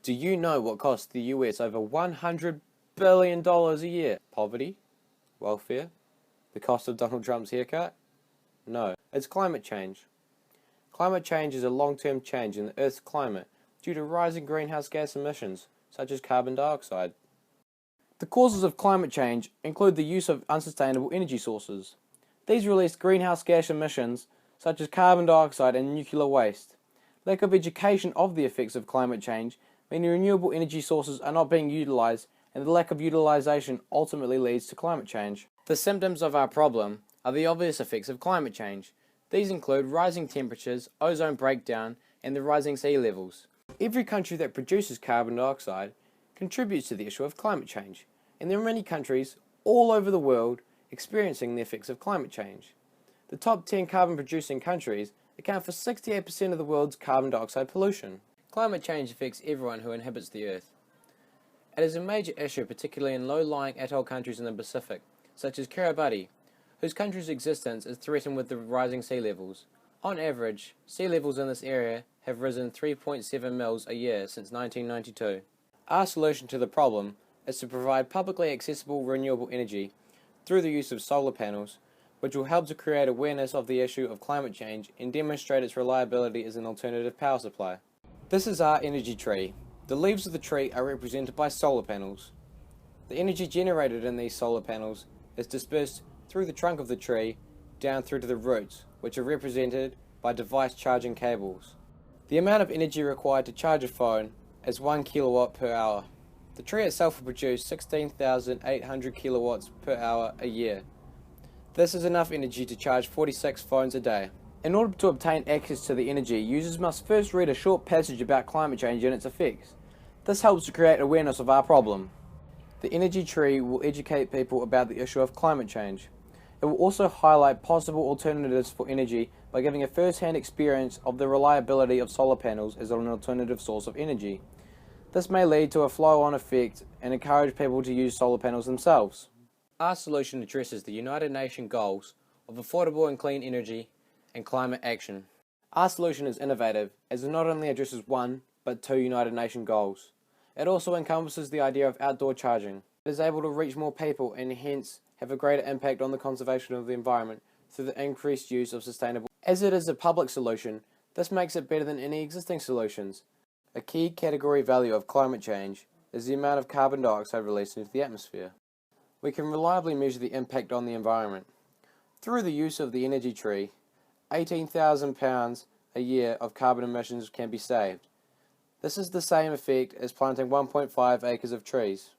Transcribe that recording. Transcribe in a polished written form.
Do you know what costs the US over $100 billion a year? Poverty? Welfare? The cost of Donald Trump's haircut? No, it's climate change. Climate change is a long-term change in the Earth's climate due to rising greenhouse gas emissions, such as carbon dioxide. The causes of climate change include the use of unsustainable energy sources. These release greenhouse gas emissions, such as carbon dioxide and nuclear waste. Lack of education of the effects of climate change, meaning renewable energy sources are not being utilized, and the lack of utilization ultimately leads to climate change. The symptoms of our problem are the obvious effects of climate change. These include rising temperatures, ozone breakdown, and the rising sea levels. Every country that produces carbon dioxide contributes to the issue of climate change, and there are many countries all over the world experiencing the effects of climate change. The top 10 carbon-producing countries account for 68% of the world's carbon dioxide pollution. Climate change affects everyone who inhabits the Earth. It is a major issue, particularly in low-lying atoll countries in the Pacific, such as Kiribati, whose country's existence is threatened with the rising sea levels. On average, sea levels in this area have risen 3.7 mils a year since 1992. Our solution to the problem is to provide publicly accessible renewable energy through the use of solar panels, which will help to create awareness of the issue of climate change and demonstrate its reliability as an alternative power supply. This is our energy tree. The leaves of the tree are represented by solar panels. The energy generated in these solar panels is dispersed through the trunk of the tree down through to the roots, which are represented by device charging cables. The amount of energy required to charge a phone is 1 kilowatt per hour. The tree itself will produce 16,800 kilowatts per hour a year. This is enough energy to charge 46 phones a day. In order to obtain access to the energy, users must first read a short passage about climate change and its effects. This helps to create awareness of our problem. The energy tree will educate people about the issue of climate change. It will also highlight possible alternatives for energy by giving a first-hand experience of the reliability of solar panels as an alternative source of energy. This may lead to a flow-on effect and encourage people to use solar panels themselves. Our solution addresses the United Nations goals of affordable and clean energy and climate action. Our solution is innovative as it not only addresses one, but two United Nations goals. It also encompasses the idea of outdoor charging. It is able to reach more people and hence have a greater impact on the conservation of the environment through the increased use of sustainable. As it is a public solution, this makes it better than any existing solutions. A key category value of climate change is the amount of carbon dioxide released into the atmosphere. We can reliably measure the impact on the environment. Through the use of the energy tree, 18,000 pounds a year of carbon emissions can be saved. This is the same effect as planting 1.5 acres of trees.